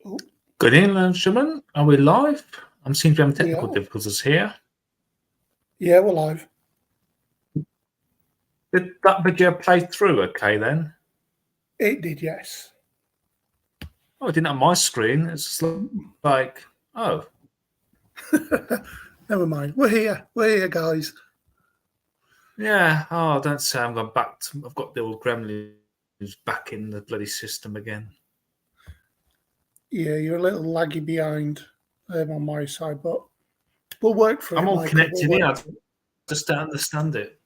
Oh, Good evening, ladies and gentlemen. Are we live? I'm seeing to have we technical are. difficulties here. Yeah, we're live. Did that video play through okay then? It did, yes. Oh, it didn't have my screen. It's just like, oh, Never mind. We're here. We're here, guys. yeah. Oh, don't say I'm going back to. I've got the old gremlins back in the bloody system again. Yeah, you're a little laggy behind on my side, but we'll work through I'm it, all Michael. connected We'll in. I work through it. just don't understand it.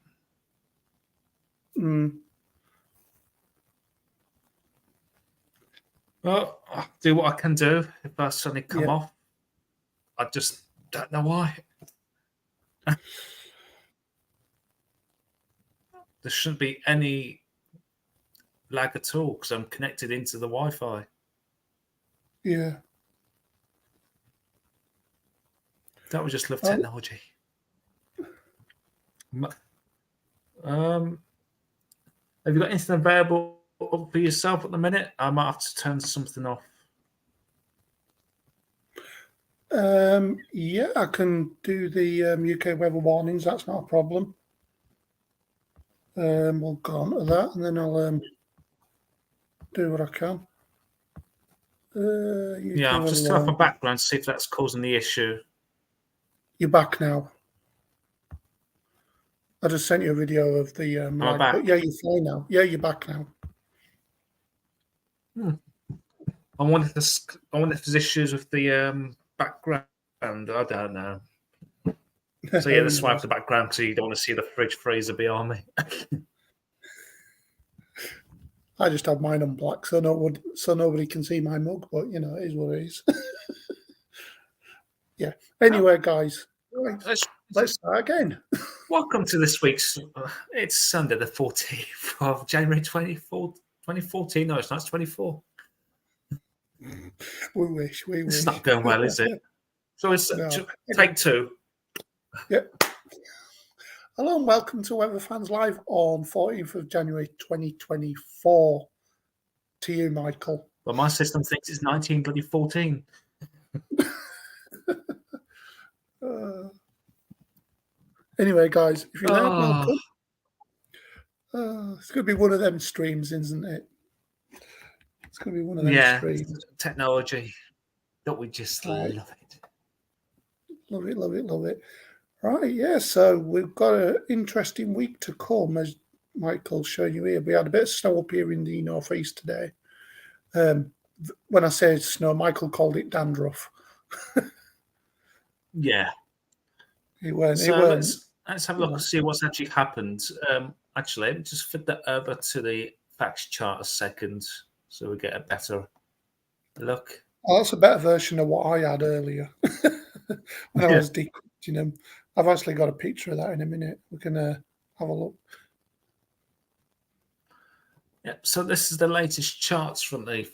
Well, I'll do what I can do. If I suddenly come off, I just don't know why. There shouldn't be any lag at all because I'm connected into the Wi-Fi. Yeah. Don't we just love technology? Have you got anything available for yourself at the minute? I might have to turn something off. Yeah, I can do the UK weather warnings. That's not a problem. We'll go on to that, and then I'll do what I can. Yeah, I've just turned off my background to see if that's causing the issue. You're back now. I just sent you a video of the lag, but yeah, you're fine now. Yeah, you're back now. I wonder if there's issues with the background. I don't know. So yeah, that's why I have the background, so you don't want to see the fridge freezer behind me. I just have mine on black, so nobody can see my mug. But you know, it is what it is. Yeah. Anyway, guys, let's start again. Welcome to this week's. It's Sunday, the 14th of January, 2014. No, it's not. It's 24. We wish. It's not going well, is it? So it's take two. Yep. Hello and welcome to Weather Fans Live on 14th of January 2024. To you, Michael. Well, my system thinks it's 1914. Anyway, guys, if you're there, welcome. It's going to be one of them streams, isn't it? It's going to be one of them streams. Technology. Don't we just love it? Love it, love it, love it. Right, yeah, so we've got an interesting week to come, as Michael's showing you here. We had a bit of snow up here in the northeast today. When I say snow, Michael called it dandruff. Yeah. It weren't. Let's have a look and see what's actually happened. Actually, let me just fit that over to the facts chart a second so we get a better look. Oh, that's a better version of what I had earlier when I was decrypting them. I've actually got a picture of that in a minute. We can have a look. Yep. So this is the latest charts from the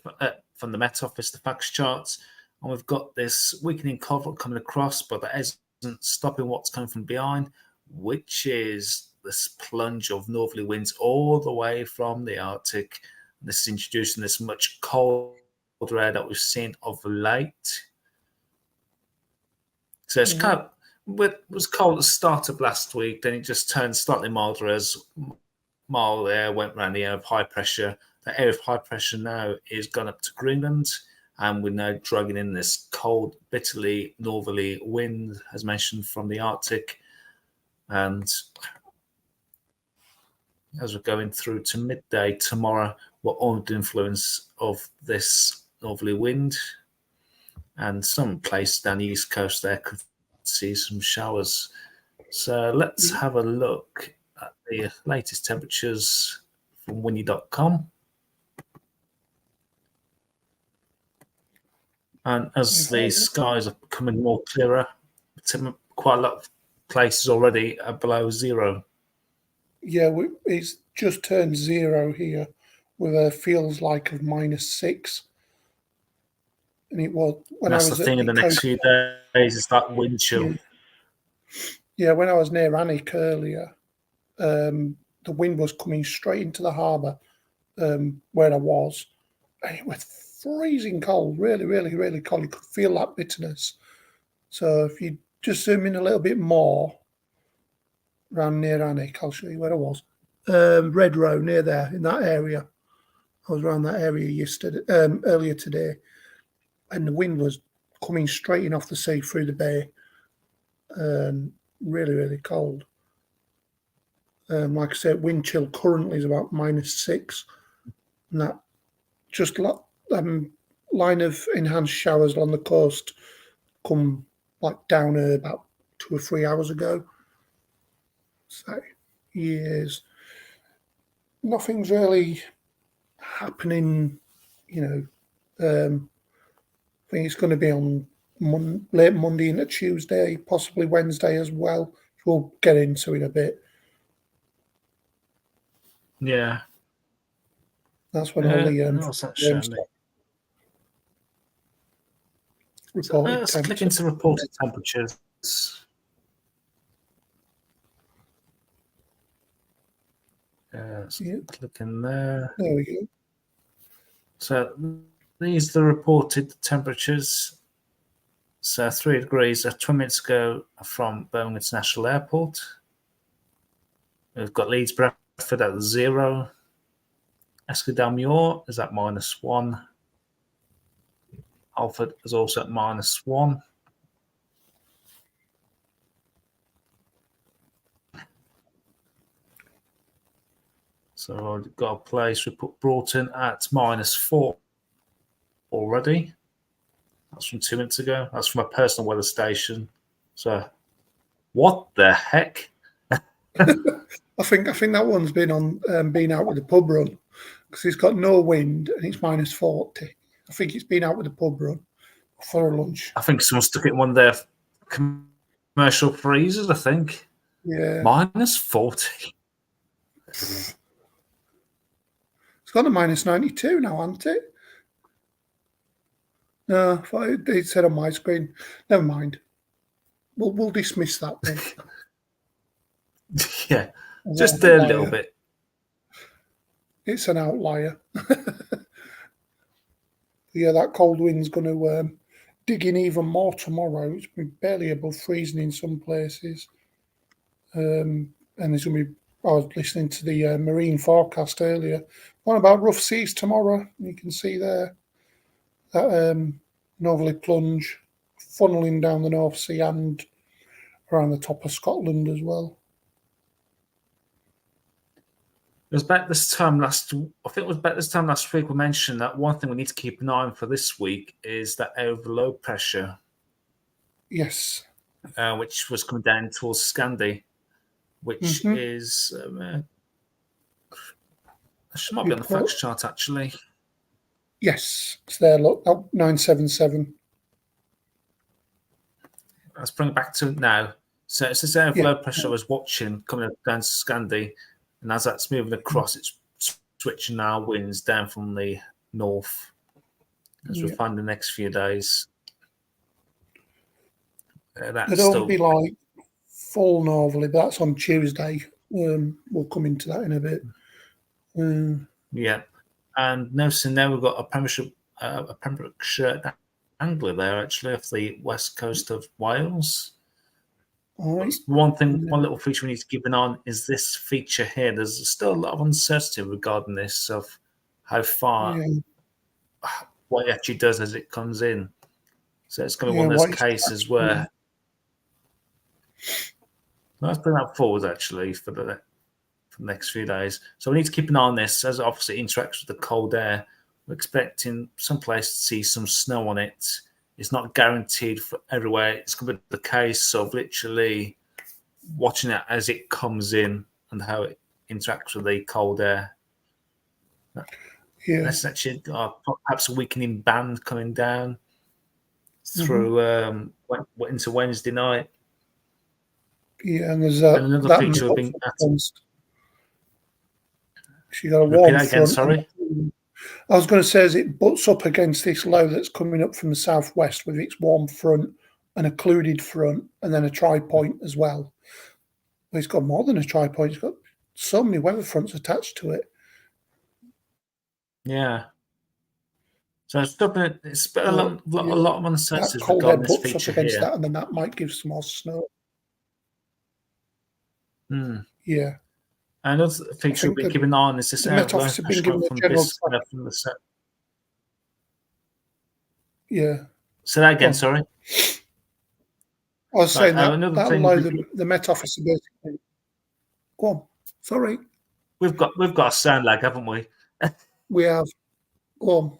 Met Office, the facts charts, and we've got this weakening cold coming across, but that isn't stopping what's coming from behind, which is this plunge of northerly winds all the way from the Arctic. This is introducing this much colder air that we've seen of late. So it's kind of, it was cold at the start of last week, then it just turned slightly milder as mild air went around the area of high pressure. The area of high pressure now is gone up to Greenland, and we're now dragging in this cold, bitterly northerly wind, as mentioned, from the Arctic. And as we're going through to midday tomorrow, we're under the influence of this northerly wind, and some place down the east coast there could see some showers. So let's have a look at the latest temperatures from windy.com. And as the skies are becoming more clearer, quite a lot of places already are below zero. Yeah, it's just turned 0 here with a feels like of -6. And it was when that's I was the thing in the next few days is that wind chill. Yeah, when I was near Annick earlier, the wind was coming straight into the harbour where I was, and it was freezing cold, really, really, really cold. You could feel that bitterness. So if you just zoom in a little bit more around near Annick, I'll show you where I was. Red Row, near there, in that area. I was around that area yesterday, earlier today, and the wind was coming straight in off the sea through the bay. Really, really cold. Like I said, wind chill currently is about -6, and that just line of enhanced showers along the coast come like down about 2 or 3 hours ago. So, yes, nothing's really happening. I think it's going to be on late Monday into Tuesday, possibly Wednesday as well. We'll get into in a bit. Yeah. That's when all the what's that showing me? reported Let's temps. click into reported temperatures. Let's click in there. There we go. So these are the reported temperatures. So 3 degrees 20 minutes ago from Birmingham International Airport. We've got Leeds Bradford at 0. Escadale is at -1. Alford is also at -1. So we've got a place, we put Broughton at -4 already. That's from 2 minutes ago. That's from a personal weather station. So what the heck? I think that one's been out with the pub run because it's got no wind and it's -40. I think it's been out with the pub run for a lunch. I think someone stuck it in one of their commercial freezers, I think. Yeah. -40. It's gone to -92 now, hasn't it? No, it said on my screen. Never mind. We'll dismiss that then. Yeah, just a little bit. It's an outlier. Yeah, that cold wind's going to dig in even more tomorrow. It's been barely above freezing in some places. And there's going to be, I was listening to the marine forecast earlier. One about rough seas tomorrow. You can see there that northerly plunge funneling down the North Sea and around the top of Scotland as well. It was about this time last. I think it was about this time last week. We mentioned that one thing we need to keep an eye on for this week is that over low pressure. Yes. Which was coming down towards Scandi, which is. She might be on the fact chart actually. Yes, it's there. Look, 977. Let's bring it back to now. So it's this area of low pressure I was watching coming down to Scandi, and as that's moving across, it's switching our winds down from the north as we find the next few days. It'll be like full northerly, but that's on Tuesday. We'll come into that in a bit. Yeah, and noticing now we've got a Pembrokeshire angler there actually off the west coast of Wales. Right. One little feature we need to keep an eye on is this feature here. There's still a lot of uncertainty regarding this of how far what it actually does as it comes in. So it's going to be one of those cases where let's bring that forward actually for the next few days. So we need to keep an eye on this as it obviously interacts with the cold air. We're expecting some place to see some snow on it. It's not guaranteed for everywhere. It's going to be the case of literally watching it as it comes in and how it interacts with the cold air. Yeah. That's actually perhaps a weakening band coming down through into Wednesday night. Yeah, and there's another feature we've been at. She got a warm front. Again, sorry. I was going to say, as it butts up against this low that's coming up from the southwest with its warm front, an occluded front, and then a tri-point as well. Well, it's got more than a tri-point. It's got so many weather fronts attached to it. Yeah. So it's a But, lot of that uncertainties cold air regarding this butts up feature against here. that, and then that might give some more snow. Yeah, Another feature we'll think be keeping an eye on is this the air Met of low Office have been pressure given coming a from general from the south. yeah. Say that again, on. sorry. I was Right, saying that another that'll thing allow the Met Office to basically go on. Sorry, we've got a sound lag, haven't we? we have go on.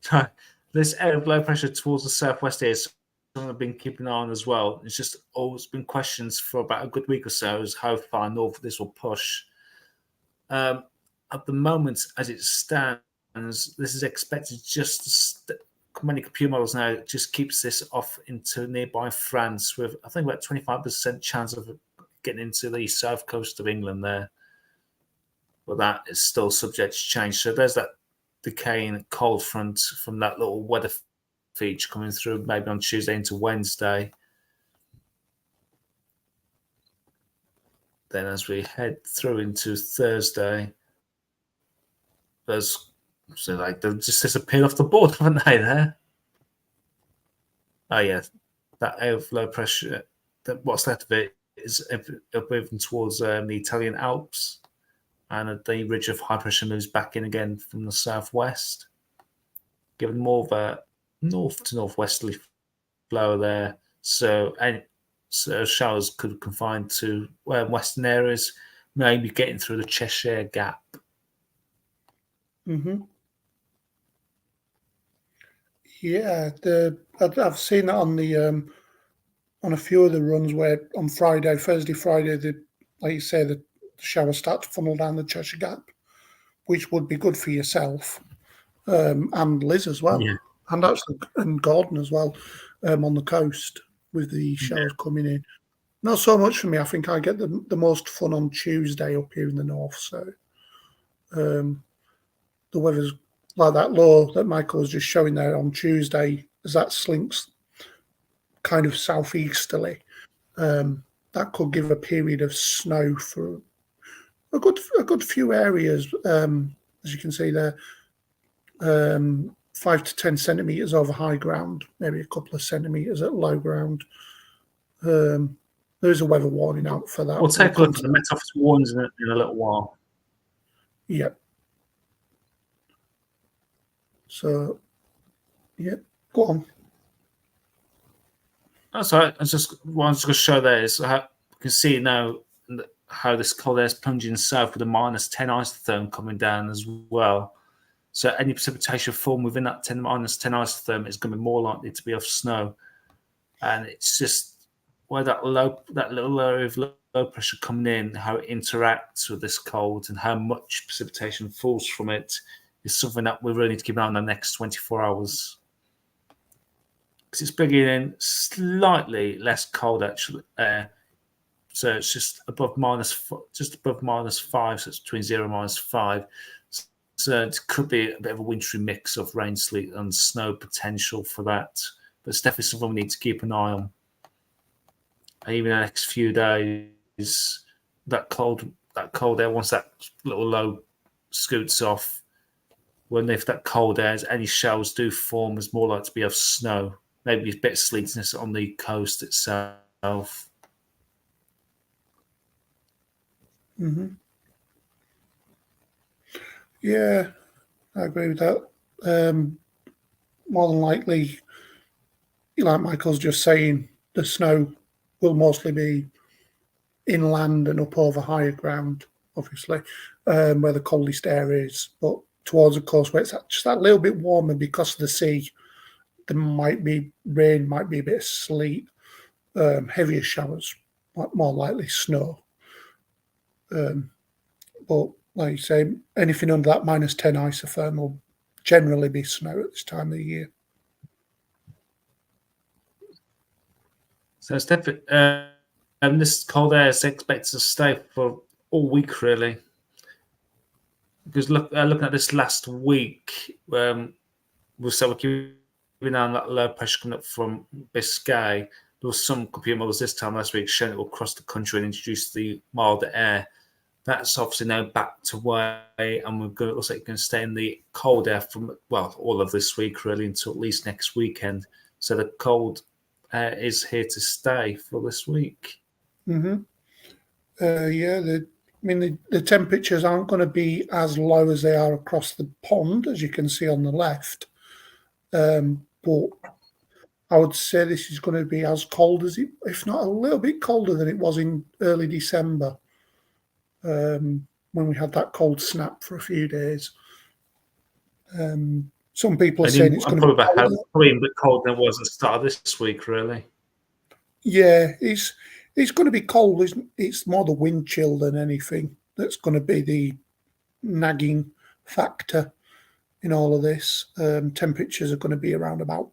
So this area of low pressure towards the southwest here is something I've been keeping an eye on as well. It's just always been questions for about a good week or so as how far north this will push. At the moment, as it stands, this is expected just many computer models now just keeps this off into nearby France with I think about 25% chance of getting into the south coast of England there. But that is still subject to change. So there's that decaying cold front from that little weather feature coming through maybe on Tuesday into Wednesday. Then as we head through into Thursday, they've just disappeared off the board, haven't they? There. Oh yeah, that air of low pressure. What's left of it is moving towards the Italian Alps, and the ridge of high pressure moves back in again from the southwest, giving more of a north to northwesterly flow there. So showers could confine to western areas, maybe getting through the Cheshire Gap. Mm-hmm. Yeah, I've seen that on a few of the runs where on Thursday, Friday, like you say, the showers start to funnel down the Cheshire Gap, which would be good for yourself and Liz as well, and actually and Gordon as well on the coast with the showers coming in. Not so much for me. I think I get the most fun on Tuesday up here in the north. So the weather's like that low that Michael was just showing there on Tuesday, as that slinks kind of southeasterly. That could give a period of snow for a good few areas, as you can see there. 5 to 10 centimeters over high ground, maybe a couple of centimeters at low ground. There is a weather warning out for that. We'll take a look at the Met Office warnings in a little while. Yeah. So, yeah, go on. That's all right. I was just wanted to show there is how you can see now how this cold air is plunging south with a minus 10 isotherm coming down as well. So any precipitation formed within that minus 10 isotherm is going to be more likely to be of snow. And it's just where that little area of low pressure coming in, how it interacts with this cold and how much precipitation falls from it is something that we really need to keep an eye on the next 24 hours. Because it's bringing in slightly less cold actually air. So it's just above -5, so it's between 0 and -5. So it could be a bit of a wintry mix of rain, sleet, and snow potential for that. But it's definitely something we need to keep an eye on. And even the next few days, that cold air, once that little low scoots off, if that cold air, any showers do form, is more likely to be of snow. Maybe a bit of sleetiness on the coast itself. Mm-hmm. Yeah, I agree with that. More than likely, like Michael's just saying, the snow will mostly be inland and up over higher ground, obviously, where the coldest air is. But towards the coast, where it's just that little bit warmer because of the sea, there might be rain, might be a bit of sleet, heavier showers, more likely snow. But like you say, anything under that -10 isotherm will generally be snow at this time of the year. So it's definitely, and this cold air is expected to stay for all week, really. Because looking at this last week, we're keeping on that low pressure coming up from Biscay. There was some computer models this time last week showing it will cross the country and introduce the milder air That's obviously now backed away, and we're going. It looks like it's going to stay in the cold air from all of this week really until at least next weekend. So the cold is here to stay for this week. Mm-hmm. The temperatures aren't going to be as low as they are across the pond, as you can see on the left. But I would say this is going to be as cold as it, if not a little bit colder than it was in early December, when we had that cold snap for a few days. Some people are saying it's going to be probably a bit colder than it was at the start of this week, really. Yeah, it's going to be cold. It's more the wind chill than anything that's going to be the nagging factor in all of this. Temperatures are going to be around about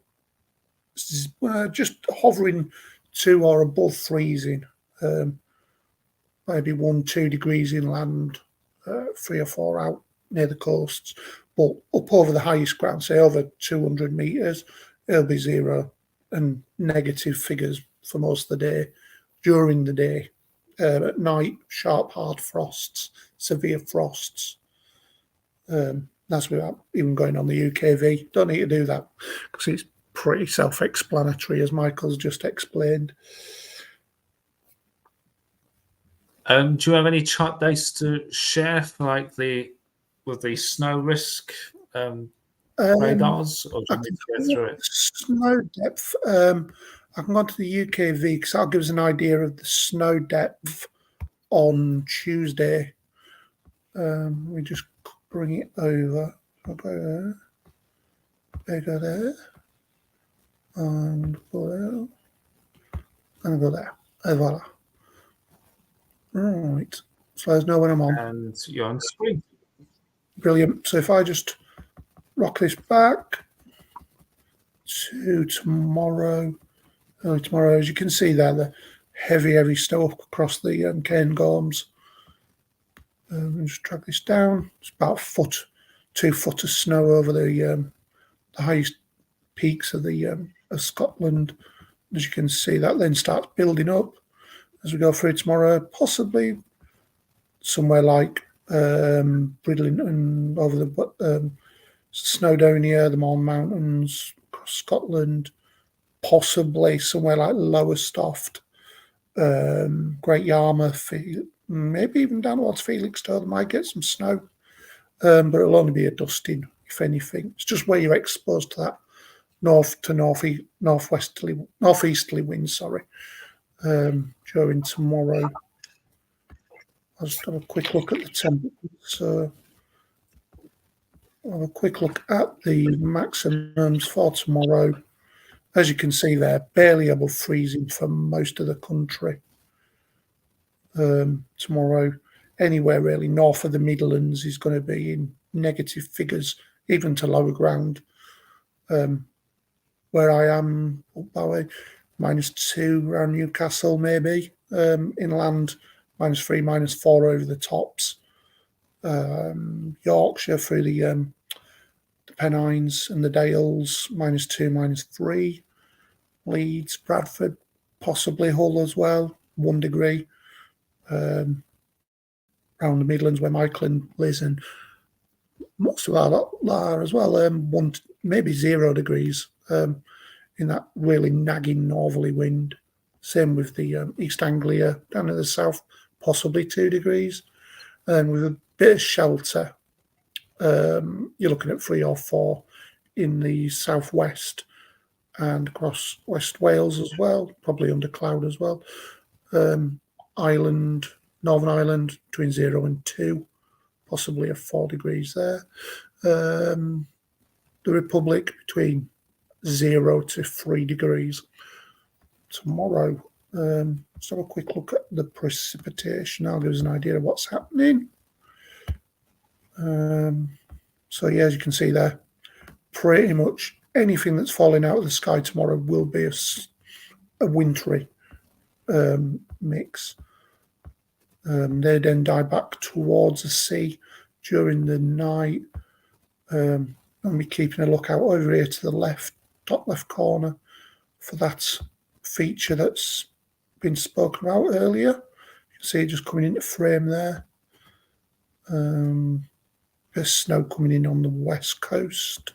just hovering 2 or above freezing. Maybe 1-2 degrees inland, 3 or 4 out near the coasts. But up over the highest ground, say over 200 metres, it'll be 0 and negative figures for most of the day. During the day, at night, sharp, hard frosts, severe frosts. That's without even going on the UKV. Don't need to do that because it's pretty self-explanatory, as Michael's just explained. Do you have any chart data to share for with the snow risk radars, or do you need to go through it? Snow depth. I can go to the UKV because that'll give us an idea of the snow depth on Tuesday. We just bring it over. I'll go there. There, go there. And go there. And go there. And voila. Right. So there's no when I'm on. And you're on screen. Brilliant. So if I just rock this back to tomorrow. Tomorrow, as you can see there, the heavy snow across the Cairngorms. Just drag this down. It's about 2 foot of snow over the highest peaks of of Scotland. As you can see, that then starts building up as we go through tomorrow. Possibly somewhere like Bridlington, over the Snowdonia, the Mourne Mountains, across Scotland. Possibly somewhere like Lowestoft, Great Yarmouth, maybe even down towards Felixstowe. They might get some snow, but it'll only be a dusting, if anything. It's just where you're exposed to that north to northeasterly winds. During tomorrow. I'll just have a quick look at the temperatures. I'll have a quick look at the maximums for tomorrow. As you can see there, barely above freezing for most of the country. Tomorrow, anywhere really north of the Midlands is going to be in negative figures, even to lower ground. Where I am, up that way, -2 around Newcastle maybe. Inland, -3, -4 over the tops. Yorkshire through the Pennines and the Dales, -2, -3. Leeds, Bradford, possibly Hull as well, 1 degree. Around the Midlands where Michael lives, and most of our lot are as well, maybe 0 degrees in that really nagging northerly wind. Same with the East Anglia down in the south, possibly 2 degrees. And with a bit of shelter, you're looking at 3 or 4 in the southwest and across West Wales as well, probably under cloud as well. Ireland, Northern Ireland, between 0 and 2, possibly a 4 degrees there. The Republic, between 0 to 3 degrees. Tomorrow, let's have a quick look at the precipitation. That'll give us an idea of what's happening. So yeah, as you can see there, pretty much anything that's falling out of the sky tomorrow will be a wintry mix. They then die back towards the sea during the night. I'll be keeping a lookout over here to the left, top left corner, for that feature that's been spoken about earlier. You can see it just coming into frame there. There's snow coming in on the west coast.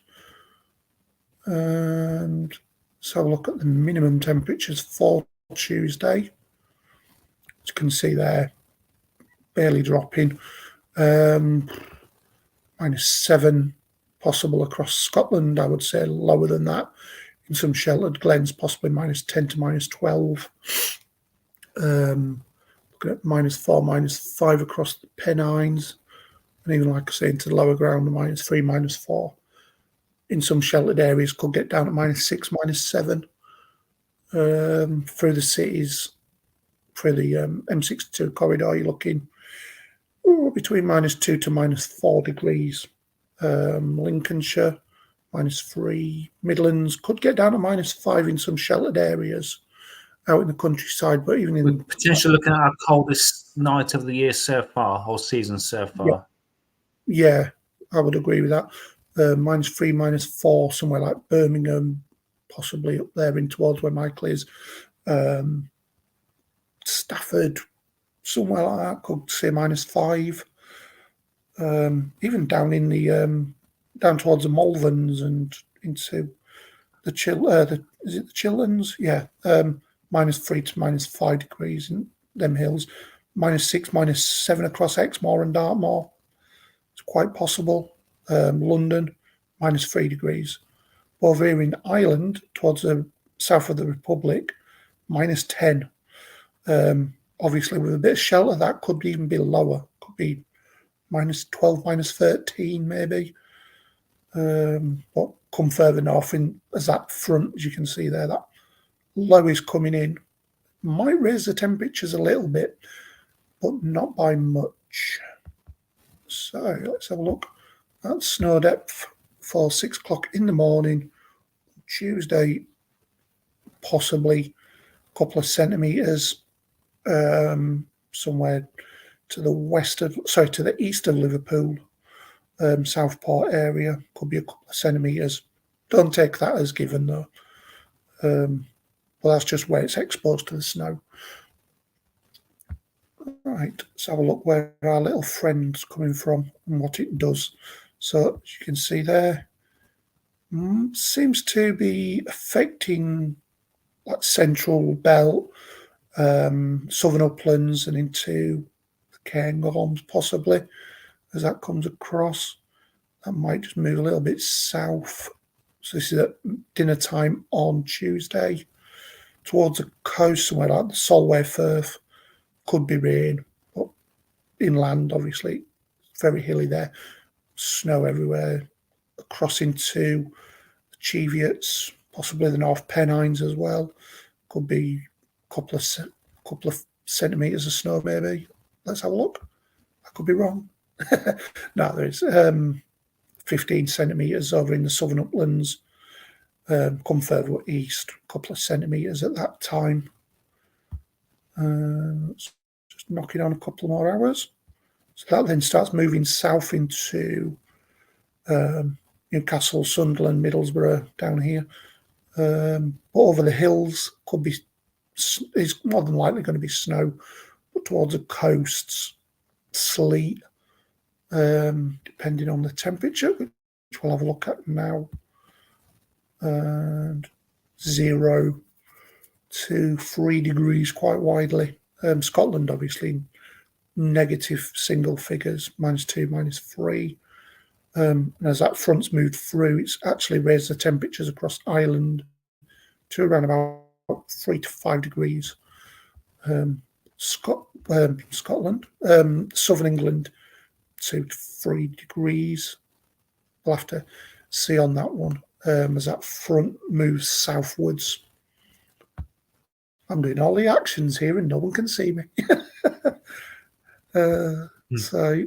And so look at the minimum temperatures for Tuesday. As you can see there, barely dropping. -7 possible across Scotland. I would say lower than that in some sheltered glens, possibly -10 to -12. Looking at -4, -5 across the Pennines, and even like I say into the lower ground, -3, -4. In some sheltered areas, could get down to -6, -7. Through the cities, through the M62 corridor, you're looking between -2 to -4 degrees. Lincolnshire, -3. Midlands could get down to -5 in some sheltered areas out in the countryside, but even in We're potentially looking at our coldest night of the year so far, or season so far. Yeah, I would agree with that. -3, -4, somewhere like Birmingham, possibly up there in towards where Michael is. Stafford, somewhere like that, could say -5. Even down in the down towards the Malverns and into the is it the Chilterns? Yeah, -3 to -5 degrees in them hills. -6, -7 across Exmoor and Dartmoor. It's quite possible. London, -3 degrees. Over here in Ireland, towards the south of the Republic, -10. Obviously, with a bit of shelter, that could even be lower. Could be -12, -13, maybe. But come further north, as that front, as you can see there, that low is coming in. Might raise the temperatures a little bit, but not by much. So let's have a look at snow depth for 6 o'clock in the morning, Tuesday, possibly a couple of centimetres, somewhere to the east of Liverpool, Southport area, could be a couple of centimetres. Don't take that as given though. Well, that's just where it's exposed to the snow. Right, let's have a look where our little friend's coming from and what it does. So as you can see there, seems to be affecting like central belt, southern uplands and into the Cairngorms possibly as that comes across. That might just move a little bit south. So this is at dinner time on Tuesday. Towards the coast, somewhere like the Solway Firth, could be rain, but inland, obviously, very hilly there. Snow everywhere. Across into the Cheviots, possibly the North Pennines as well. Could be a couple of centimetres of snow, maybe. Let's have a look. I could be wrong. No, there is 15 centimetres over in the southern uplands. Come further east, a couple of centimetres at that time. Just knocking on a couple more hours. So that then starts moving south into Newcastle, Sunderland, Middlesbrough down here. Over the hills is more than likely going to be snow, but towards the coasts, sleet, depending on the temperature, which we'll have a look at now. And 0 to 3 degrees quite widely. Scotland, obviously, negative single figures, -2, -3. And as that front's moved through, it's actually raised the temperatures across Ireland to around about 3 to 5 degrees. Scotland, southern England, 2 to 3 degrees. We'll have to see on that one as that front moves southwards. I'm doing all the actions here and no one can see me. So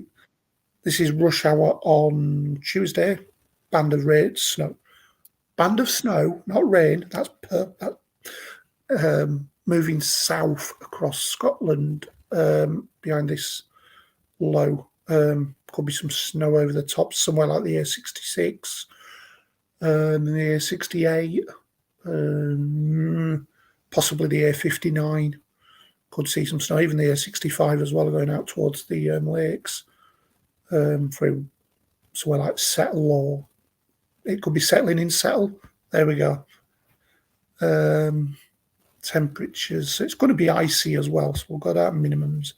this is rush hour on Tuesday. Band of snow. Band of snow, not rain. That's moving south across Scotland behind this low. Could be some snow over the top somewhere like the A66 and the A68. Possibly the A59. Could see some snow, even the A65 as well, going out towards the lakes. through somewhere like Settle, or it could be settling in Settle. There we go. Temperatures. So it's going to be icy as well. So we've got our minimums.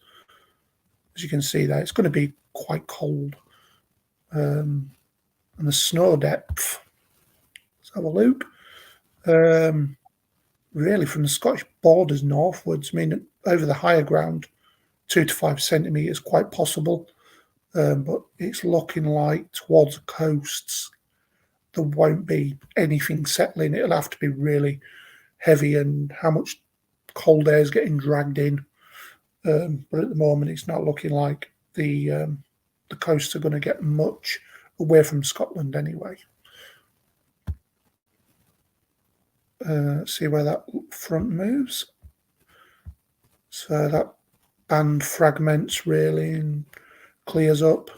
As you can see there, it's going to be quite cold. And the snow depth. Let's have a look. Really, from the Scottish borders northwards, I mean, over the higher ground, 2 to 5 centimetres quite possible. But it's looking like towards the coasts, there won't be anything settling. It'll have to be really heavy, and how much cold air is getting dragged in. But at the moment, it's not looking like the coasts are going to get much away from Scotland anyway. See where that front moves. So that band fragments really and clears up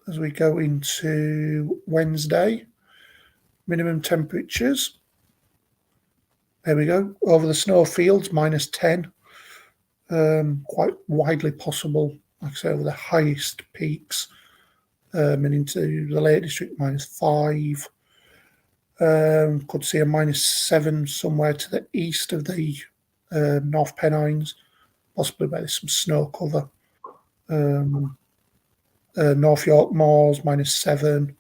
as we go into Wednesday. Minimum temperatures. There we go. Over the snow fields, -10. Quite widely possible, like I say, over the highest peaks. And into the Lake District, -5. Could see a -7 somewhere to the east of the North Pennines, possibly where there's some snow cover. North York Moors, -7.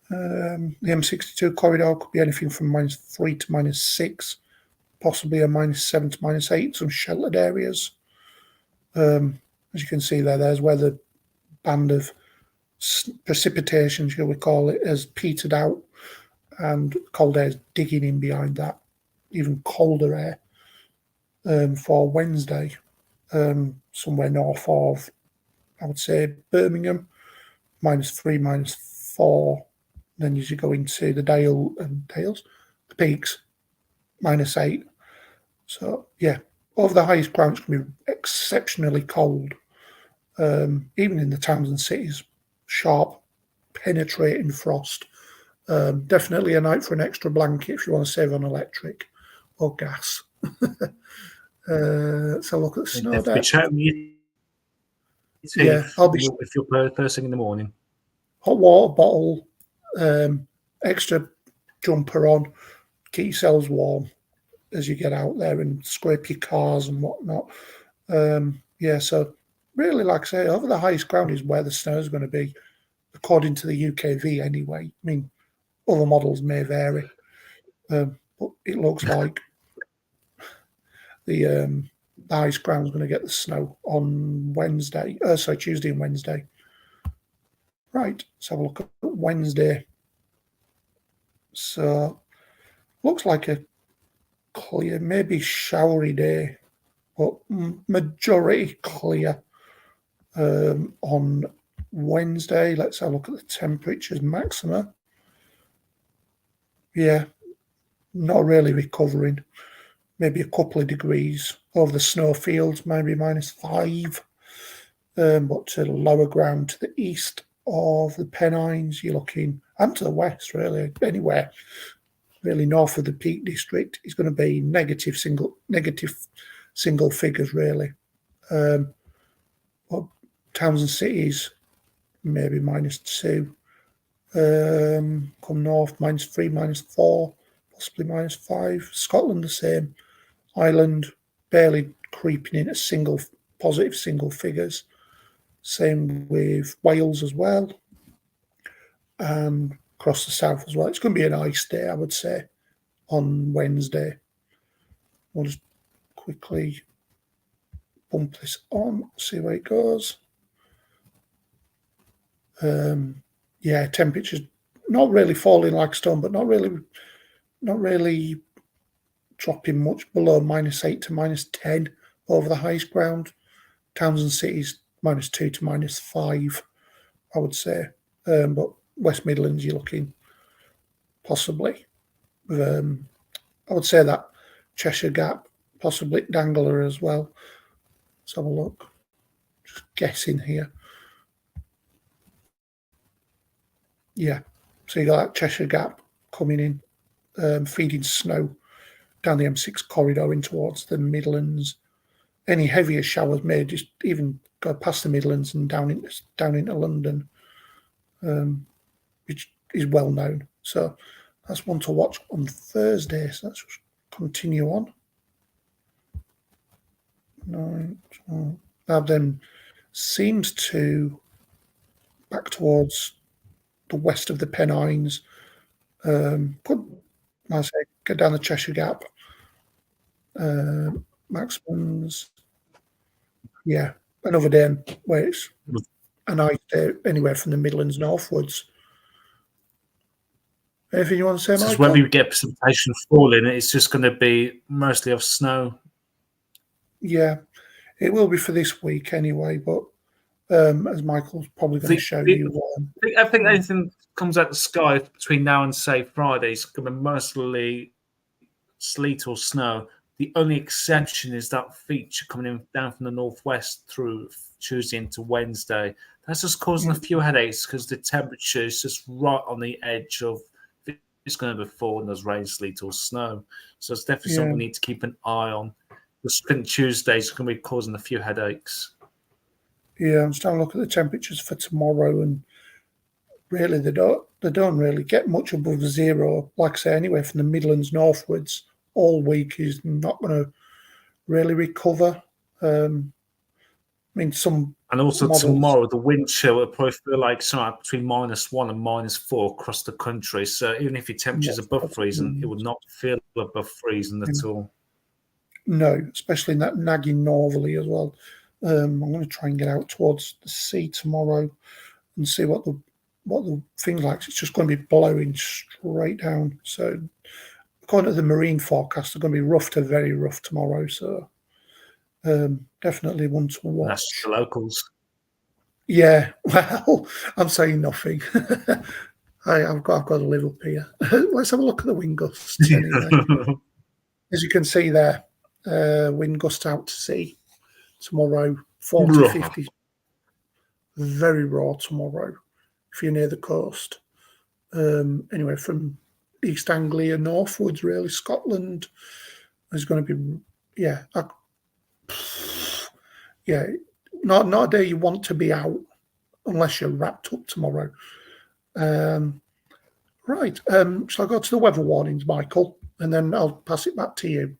The M62 corridor could be anything from -3 to -6, possibly a -7 to -8, some sheltered areas. As you can see there's where the band of precipitation, shall we call it, has petered out, and cold air is digging in behind that. Even colder air for Wednesday, somewhere north of, I would say, Birmingham, -3, -4. Then as you go into the the peaks, -8. So yeah, over the highest ground, it's going to be exceptionally cold. Even in the towns and cities, sharp, penetrating frost. Definitely a night for an extra blanket if you want to save on electric or gas. Let's have a look at the snow depth. Yeah, I'll be if you're first thing in the morning. Hot water bottle, extra jumper on, keep yourselves warm as you get out there and scrape your cars and whatnot. Yeah, so really, like I say, over the highest ground is where the snow is going to be, according to the UKV anyway. I mean, other models may vary, but it looks like the highest ground is going to get the snow on Tuesday and Wednesday. Right, let's have a look at Wednesday. So, looks like a clear, maybe showery day, but majority clear on Wednesday. Let's have a look at the temperatures maxima. Yeah, not really recovering. Maybe a couple of degrees over the snow fields, maybe -5. But to the lower ground, to the east of the Pennines, you're looking, and to the west, really, anywhere really north of the Peak District is going to be negative single figures, really. But towns and cities, maybe -2. Come north, -3, -4, possibly -5. Scotland the same. Ireland barely creeping into positive single figures. Same with Wales as well, and across the south as well. It's going to be a nice day, I would say, on Wednesday. We'll just quickly bump this on, see where it goes. Yeah, temperatures not really falling like stone, but not really dropping much below -8 to -10 over the highest ground. Towns and cities -2 to -5, I would say. But West Midlands, you're looking possibly with, I would say that Cheshire Gap, possibly Dangler as well. Let's have a look. Just guessing here. Yeah, so you got that Cheshire Gap coming in, feeding snow down the M6 corridor in towards the Midlands. any heavier showers may just even go past the Midlands and down into London, which is well known. So that's one to watch on Thursday. So let's continue on. Now then, seems to back towards the west of the Pennines. Could I say go down the Cheshire Gap? Maximums, yeah, another day where it's a nice day anywhere from the Midlands northwards. Anything you want to say, So Michael? whether you get precipitation falling, it's just going to be mostly of snow. Yeah, it will be for this week anyway, but as Michael's probably going to show you. I think anything comes out the sky between now and, say, Friday is going to be mostly sleet or snow. The only exception is that feature coming in down from the northwest through Tuesday into Wednesday. That's just causing a few headaches because the temperature is just right on the edge of it's going to be falling as rain, sleet, or snow. So it's definitely something we need to keep an eye on. The spring Tuesday is going to be causing a few headaches. Yeah, I'm starting to look at the temperatures for tomorrow, and really they don't really get much above zero. Like I say, anywhere from the Midlands northwards, all week is not going to really recover. I mean, and also tomorrow, the wind chill will probably feel like something between -1 and -4 across the country. So even if your temperature is above freezing, it will not feel above freezing at all. No, especially in that nagging northerly as well. I'm going to try and get out towards the sea tomorrow and see what the thing's like. It's just going to be blowing straight down. So according to the marine forecast, they're going to be rough to very rough tomorrow. So definitely one to watch. That's the locals. Yeah, well, I'm saying nothing. I've got to live up here. Let's have a look at the wind gusts anyway. As you can see there, wind gusts out to sea tomorrow, 40, 50. Very raw tomorrow if you're near the coast. Anyway, from East Anglia northwards, really, Scotland is going to be, not a day you want to be out unless you're wrapped up tomorrow. Right, shall I go to the weather warnings, Michael, and then I'll pass it back to you.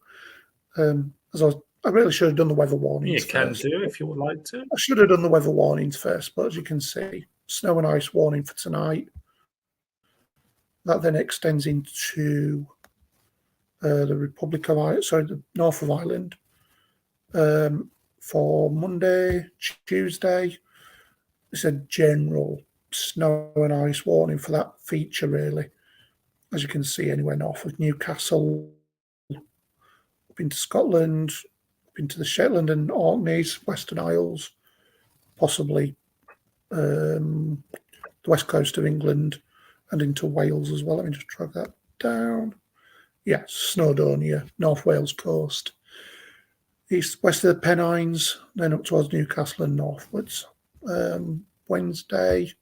I really should have done the weather warnings. You can do if you would like to. I should have done the weather warnings first, but as you can see, snow and ice warning for tonight. That then extends into the Republic of Ireland, sorry, the north of Ireland. For Monday, Tuesday, it's a general snow and ice warning for that feature, really. As you can see, anywhere north of Newcastle, up into Scotland, up into the Shetland and Orkneys, Western Isles, possibly the west coast of England and into Wales as well. Let me just drag that down. Yeah, Snowdonia, North Wales coast, west of the Pennines, then up towards Newcastle and northwards. Wednesday,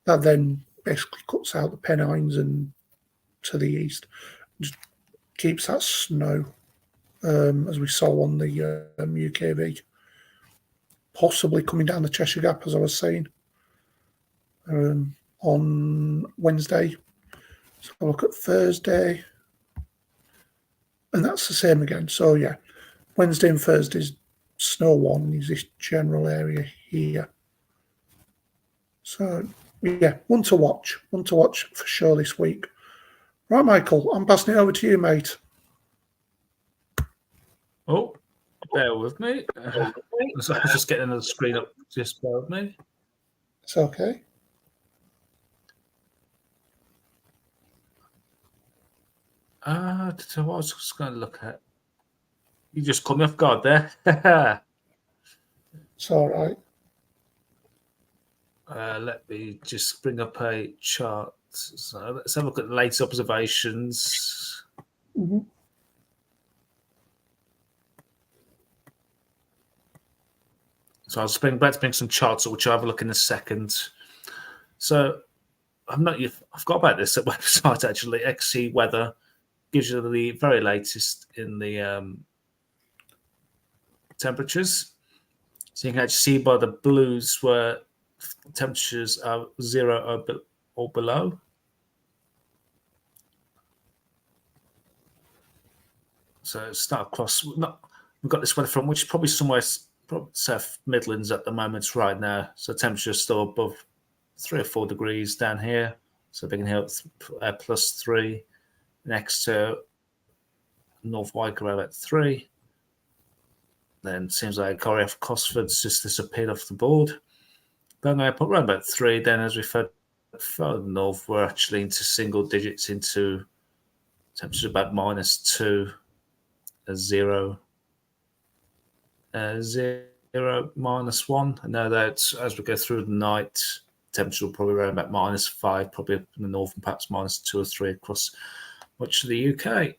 that then basically cuts out the Pennines and to the east, just keeps that snow, as we saw on the UKV, possibly coming down the Cheshire Gap, as I was saying, on Wednesday. So I'll look at Thursday, and that's the same again. So yeah, Wednesday and Thursday's snow warning is this general area here. So yeah, one to watch for sure this week. Right, Michael, I'm passing it over to you, mate. Oh, bear with me. I was just getting another screen up. Just bear with me. It's okay. So what I was just going to look at. You just caught me off guard there. It's all right. Let me just bring up a chart. So let's have a look at the latest observations. Mm-hmm. So I'll bring some charts, which I'll have a look in a second. So I forgot about this website actually. XC Weather gives you the very latest in the temperatures. So you can actually see by the blues where temperatures are 0 or below. So start across. We've got this weather front, which is probably somewhere South Midlands at the moment right now. So temperatures still above 3 or 4 degrees down here. So Biggin Hill +3. Next to North Wycombe at 3. Then seems like Corriff Cosford's just disappeared off the board. Birmingham Airport around about 3. Then as we further north, we're actually into single digits, into temperatures about -2, 0, 0, -1. I know that as we go through the night, temperature will probably around about -5, probably up in the north, and perhaps -2 or 3 across much of the UK.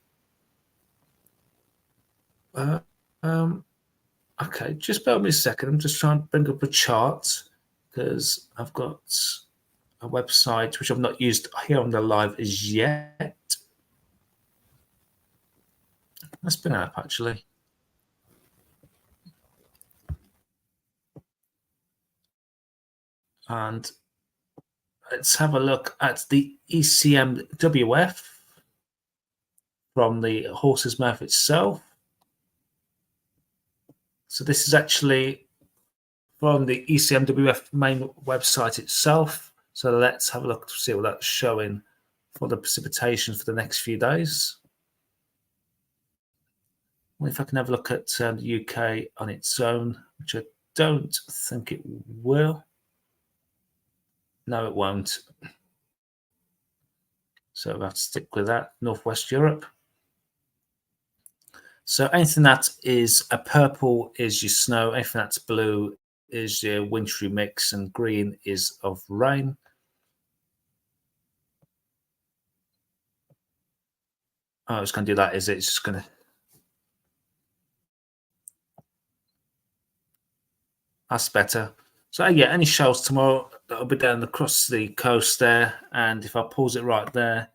Okay, just bear with me a second. I'm just trying to bring up a chart because I've got a website which I've not used here on the live as yet. That's been up actually. And let's have a look at the ECMWF from the horse's mouth itself. So this is actually from the ECMWF main website itself. So let's have a look to see what that's showing for the precipitation for the next few days. Well, if I can have a look at the UK on its own, which I don't think it will. No, it won't. So we'll have to stick with that. Northwest Europe. So anything that is a purple is your snow. Anything that's blue is your wintry mix, and green is of rain. Oh, it's going to do that, is it? It's just going to. That's better. So yeah, any showers tomorrow, that'll be down across the coast there. And if I pause it right there,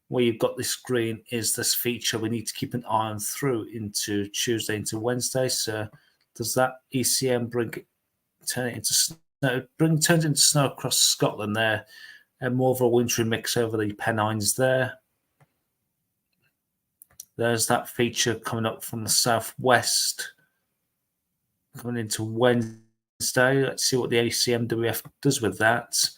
where you've got this green is this feature we need to keep an eye on through into Tuesday, into Wednesday. So does that ECM turn it into snow? Turns it into snow across Scotland there, and more of a wintry mix over the Pennines there. There's that feature coming up from the southwest, coming into Wednesday. Let's see what the ECMWF does with that.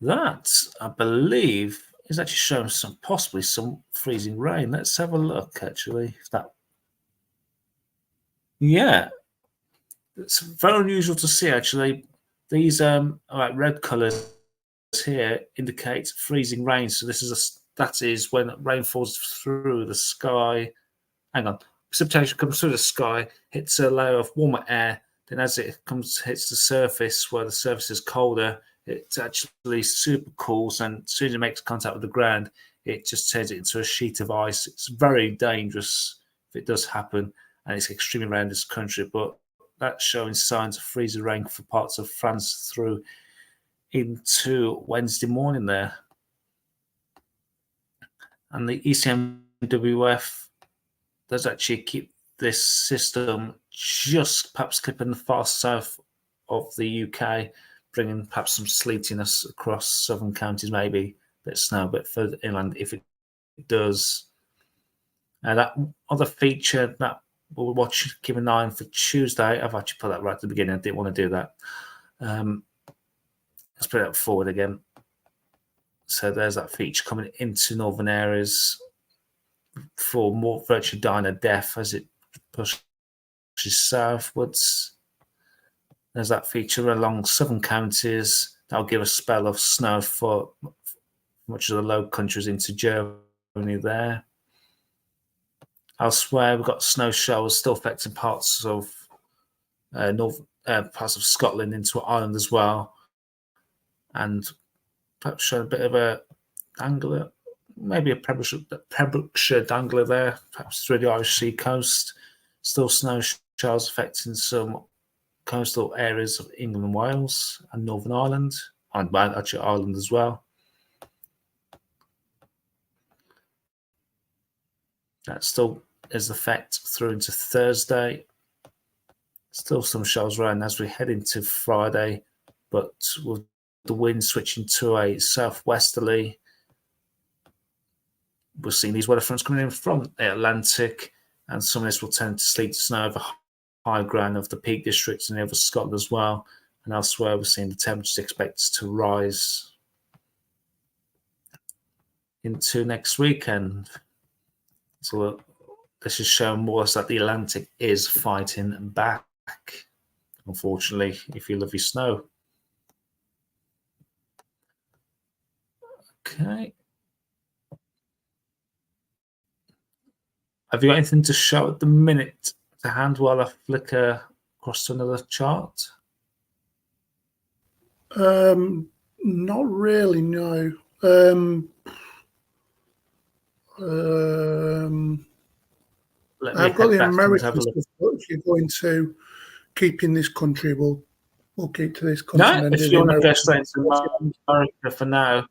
That, I believe, is actually showing possibly some freezing rain. Let's have a look, actually. Yeah. It's very unusual to see, actually. These red colours here indicate freezing rain. So that is when rain falls through the sky. Hang on. Precipitation comes through the sky, hits a layer of warmer air. Then as it hits the surface, where the surface is colder, it actually super cools, and as soon as it makes contact with the ground, it just turns it into a sheet of ice. It's very dangerous if it does happen, and it's extremely rare in this country, but that's showing signs of freezing rain for parts of France through into Wednesday morning there. And the ECMWF does actually keep this system just perhaps clipping the far south of the UK, bringing perhaps some sleetiness across southern counties, maybe a bit of snow, a bit further inland if it does. That other feature that we'll watch, keep an eye on for Tuesday, I've actually put that right at the beginning. I didn't want to do that. Let's put it up forward again. So there's that feature coming into northern areas for more virtually dying a death as it pushes southwards. There's that feature along southern counties. That'll give a spell of snow for much of the Low Countries into Germany there. Elsewhere, we've got snow showers still affecting parts of parts of Scotland into Ireland as well, and perhaps showing a bit of a dangler, maybe a Pembrokeshire dangler there, perhaps through the Irish Sea coast. Still snow showers affecting some coastal areas of England and Wales and Northern Ireland, and actually Ireland as well. That's still is the effect through into Thursday. Still some shells around as we head into Friday, but with the wind switching to a southwesterly, we're seeing these weather fronts coming in from the Atlantic, and some of this will tend to sleet snow over high ground of the Peak Districts and over Scotland as well. And elsewhere, we're seeing the temperatures expected to rise into next weekend. So this is showing more that the Atlantic is fighting back, unfortunately, if you love your snow. Okay. Have you got anything to show at the minute to hand while I flicker across to another chart? Not really, no. I've got the American stuff, but if you're going to keep in this country, we'll keep to this country. No, if you want to go straight to America for now,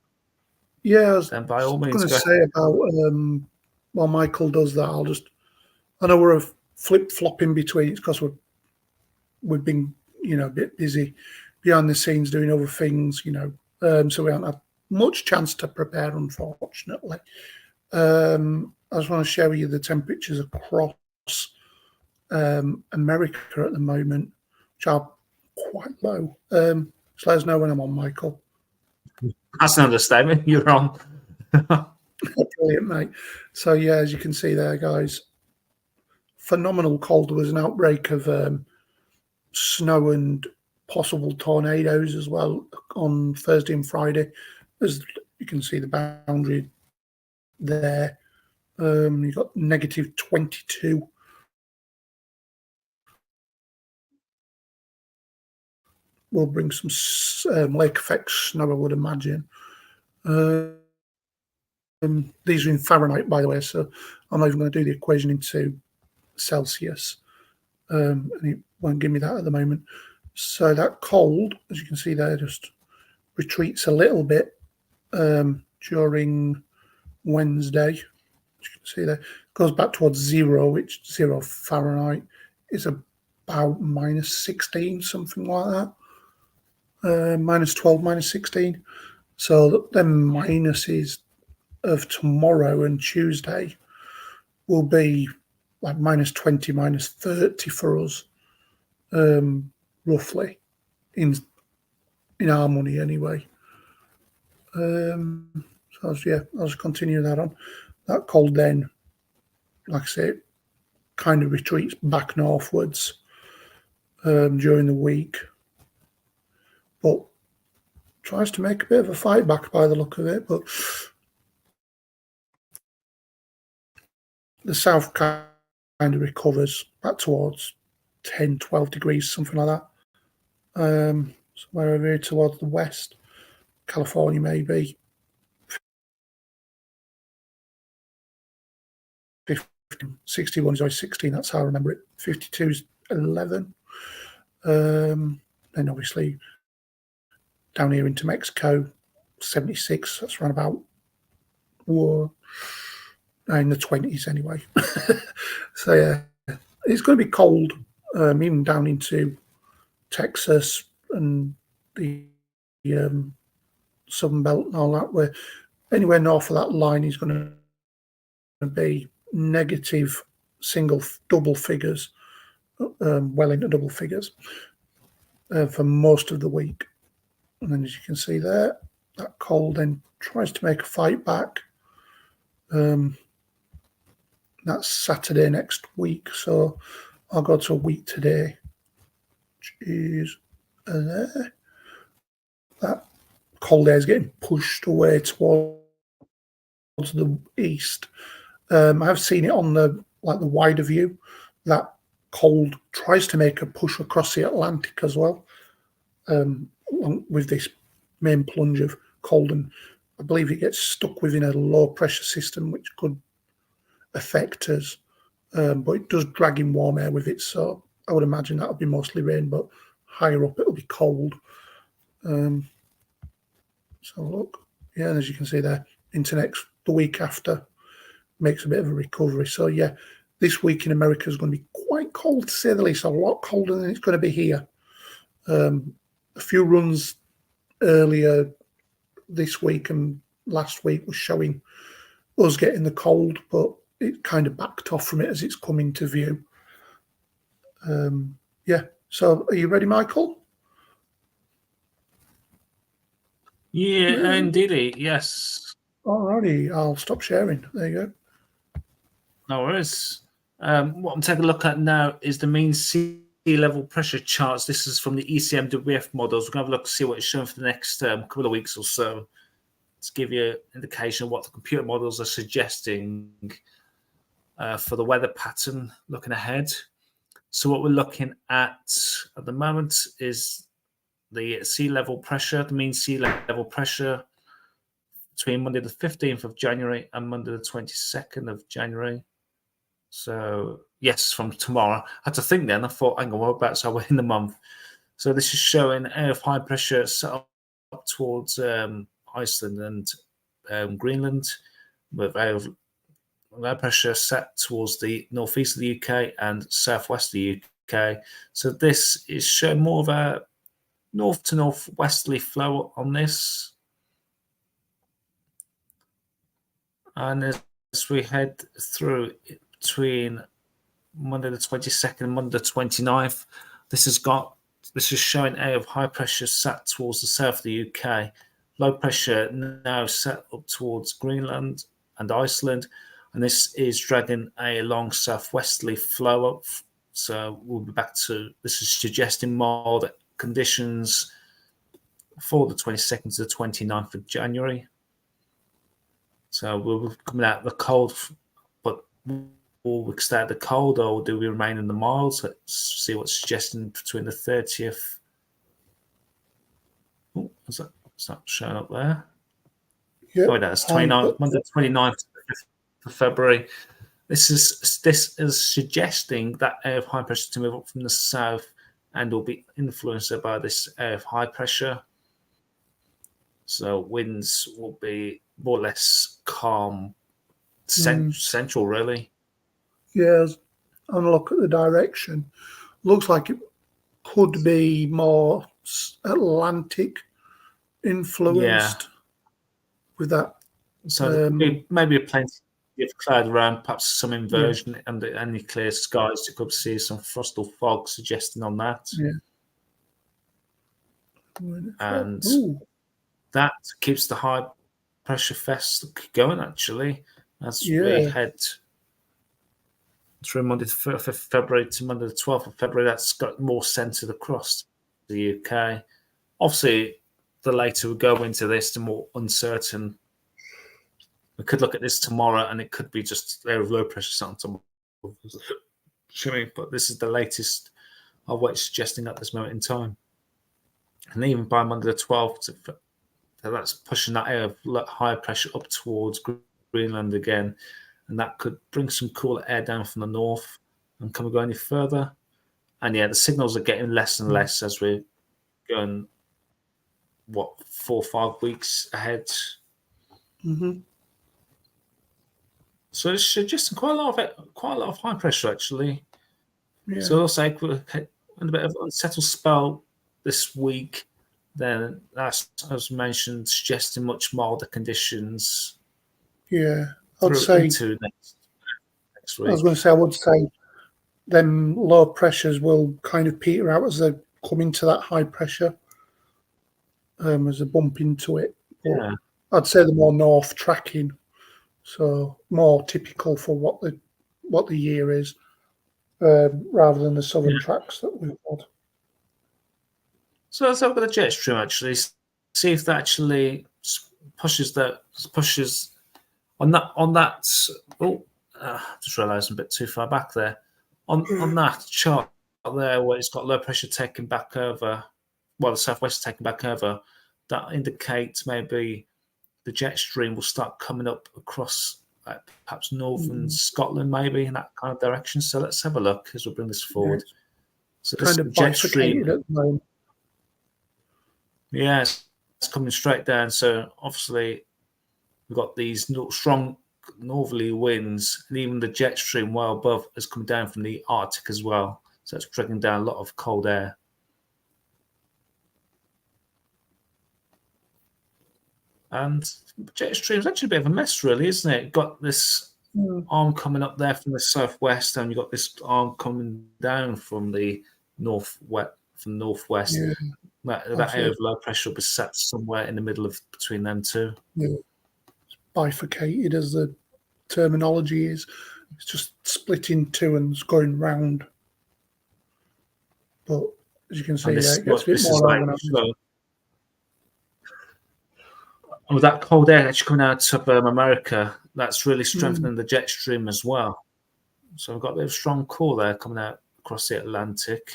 yeah, then by all means. I was going to say about while Michael does that, I know we're a flip-flopping between, it's because we've been, a bit busy behind the scenes doing other things, so we haven't had much chance to prepare, unfortunately. I just want to show you the temperatures across America at the moment, which are quite low. So let us know when I'm on, Michael. That's an understatement. You're wrong. Brilliant, mate. So, yeah, as you can see there, guys, phenomenal cold. There was an outbreak of snow and possible tornadoes as well on Thursday and Friday. As you can see, the boundary there. You've got negative 22. Will bring some lake effect snow, I would imagine. These are in Fahrenheit, by the way, so I'm not even going to do the equation into Celsius. And it won't give me that at the moment. So that cold, as you can see there, just retreats a little bit during Wednesday. As you can see there, goes back towards 0, which 0 Fahrenheit is about minus 16, something like that. Minus 12, minus 16. So the minuses of tomorrow and Tuesday will be like minus 20, minus 30 for us, roughly, in our money anyway. So I'll just continue that on. That cold then, like I say, kind of retreats back northwards during the week, but tries to make a bit of a fight back by the look of it. But the south kind of recovers back towards 10, 12 degrees, something like that. Somewhere over here towards the west, California maybe 15, 61 is always 16, that's how I remember it. 52 is 11. Then obviously down here into Mexico, 76, that's around about in the 20s anyway. So yeah, it's going to be cold, even down into Texas and the Southern Belt and all that, where anywhere north of that line is going to be negative double figures, well into double figures for most of the week. And then as you can see there, that cold then tries to make a fight back. That's Saturday next week, so I'll go to a week today, which is there. That cold air is getting pushed away towards the east. I've seen it on the wider view. That cold tries to make a push across the Atlantic as well, with this main plunge of cold, and I believe it gets stuck within a low pressure system, which could affect us. But it does drag in warm air with it, so I would imagine that'll be mostly rain, but higher up it'll be cold. So look, yeah, and as you can see there, into the week after makes a bit of a recovery. So yeah, this week in America is going to be quite cold, to say the least, a lot colder than it's going to be here. A few runs earlier this week and last week was showing us getting the cold, but it kind of backed off from it as it's come into view. Yeah. So are you ready, Michael? Yeah, indeed. Yes. Alrighty, I'll stop sharing. There you go. No worries. What I'm taking a look at now is the mean sea level pressure charts. This is from the ECMWF models. We're going to have a look to see what it's showing for the next couple of weeks or so, to give you an indication of what the computer models are suggesting for the weather pattern looking ahead. So what we're looking at the moment is the sea level pressure, the mean sea level pressure between Monday the 15th of January and Monday the 22nd of January. So, yes, from tomorrow. I had to think then. I thought, hang on, what about, so we're in the month. So this is showing area of high pressure set up towards Iceland and Greenland, with area of low pressure set towards the northeast of the UK and southwest of the UK. So this is showing more of a north to northwesterly flow on this. And as we head through between Monday the 22nd and Monday the 29th, this is showing area of high pressure set towards the south of the UK. Low pressure now set up towards Greenland and Iceland, and this is dragging a long southwesterly flow up. So we'll be back to, this is suggesting mild conditions for the 22nd to the 29th of January. So we'll be coming out of the cold, but will we stay at the cold or do we remain in the mild? Let's see what's suggesting between the 30th. Oh, is that showing up there? Yeah. Oh, that's 29th, Monday 29th of February. This is suggesting that area of high pressure to move up from the south and will be influenced by this area of high pressure. So winds will be more or less calm, central, really. Yeah, and look at the direction. Looks like it could be more Atlantic influenced with that. So maybe a plenty of cloud around, perhaps some inversion under any clear skies. You could see some frost or fog suggesting on that. Yeah. And that keeps the high pressure fest going, actually, as we head through Monday the 5th of February to Monday the 12th of February. That's got more centred across the UK. Obviously, the later we go into this, the more uncertain. We could look at this tomorrow and it could be just area of low pressure starting tomorrow. But this is the latest of what it's suggesting at this moment in time. And even by Monday the 12th, that's pushing that area of higher pressure up towards Greenland again. And that could bring some cooler air down from the north. And can we go any further? And the signals are getting less and less as we're going, 4 or 5 weeks ahead. Mm-hmm. So it's suggesting quite a lot of high pressure, actually. Yeah. So it'll say we're in a bit of an unsettled spell this week. Then that's, as mentioned, suggesting much milder conditions. Yeah, I'd say into next week. I was going to say, I would say them low pressures will kind of peter out as they come into that high pressure, as they bump into it. Yeah, I'd say the more north tracking, so more typical for what the year is, rather than the southern tracks that we've had. So let's have a look at the jet stream, actually, see if that actually pushes on that. Oh, just realised I'm a bit too far back there. On that chart there, where it's got low pressure taking back over, the southwest taking back over, that indicates maybe the jet stream will start coming up across perhaps northern Scotland, maybe in that kind of direction. So let's have a look as we bring this forward. Yeah. So this kind of jet stream, at the moment. yeah, it's coming straight down. So obviously we've got these strong northerly winds, and even the jet stream well above has come down from the Arctic as well. So it's dragging down a lot of cold air. And jet stream is actually a bit of a mess, really, isn't it? Got this arm coming up there from the southwest, and you've got this arm coming down from the northwest. Yeah. That area of low pressure will be sat somewhere in the middle of between them two. Yeah. It's bifurcated, as the terminology is. It's just split in two and it's going round. But as you can see, it gets a bit more organised. With that cold air actually coming out of America, that's really strengthening the jet stream as well. So we've got a bit of strong core there coming out across the Atlantic.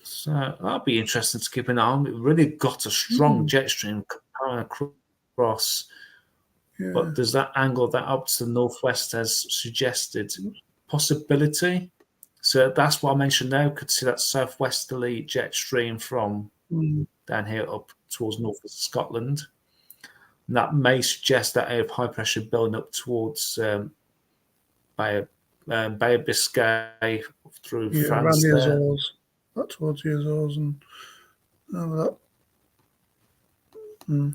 So that'll be interesting to keep an eye on. We've really got a strong jet stream coming across. Yeah. But does that angle that up to the northwest as suggested possibility? So that's what I mentioned there. We could see that southwesterly jet stream from down here up towards north of Scotland. And that may suggest that area of high pressure building up towards Bay of Biscay through France. Around the Azores, that towards the Azores and over that.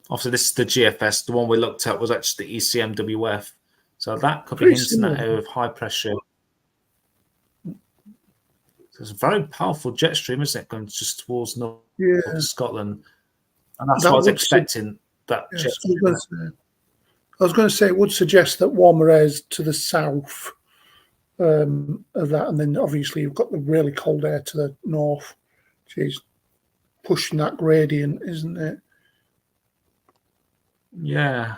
Obviously, this is the GFS. The one we looked at was actually the ECMWF. So that could be hinting that area of high pressure. So it's a very powerful jet stream, isn't it, going just towards north of Scotland? And that's what I was expecting. That jet stream. I was going to say it would suggest that warmer air is to the south of that, and then obviously you've got the really cold air to the north, which is pushing that gradient, isn't it? Yeah.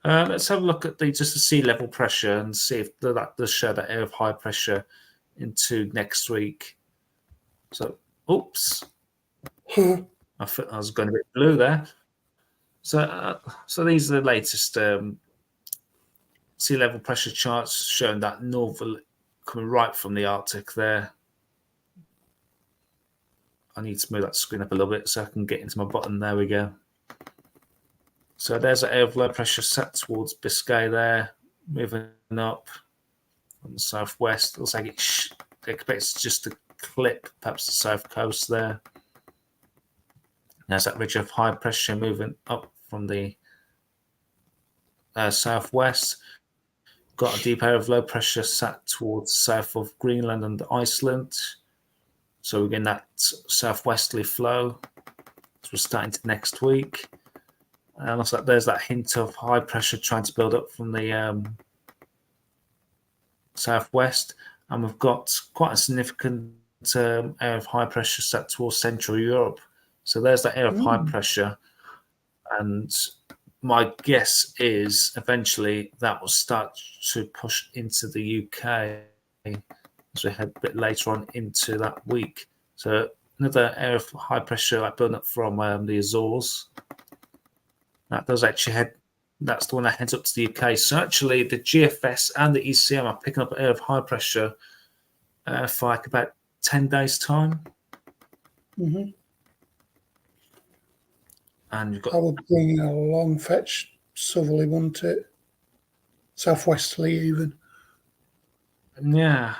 Let's have a look at just the sea level pressure and see if that does show that area of high pressure into next week. So, oops. I thought I was going a bit blue there. So these are the latest sea level pressure charts showing that northern coming right from the Arctic there. I need to move that screen up a little bit so I can get into my button. There we go. So there's an area of low pressure set towards Biscay there, moving up from the southwest. It looks like it expects just to clip perhaps the south coast there. There's that ridge of high pressure moving up from the southwest. Got a deep area of low pressure sat towards south of Greenland and Iceland. So we're getting that southwesterly flow as we're starting to next week. And also there's that hint of high pressure trying to build up from the southwest. And we've got quite a significant area of high pressure set towards Central Europe. So there's that area of high pressure. And my guess is eventually that will start to push into the UK as we head a bit later on into that week. So another area of high pressure like building up from the Azores. That does actually that's the one that heads up to the UK. So actually the GFS and the ECM are picking up an area of high pressure for like about 10 days' time. Mm-hmm. And you've got... I would bring a long fetch southerly, wouldn't it? Southwesterly even. Yeah.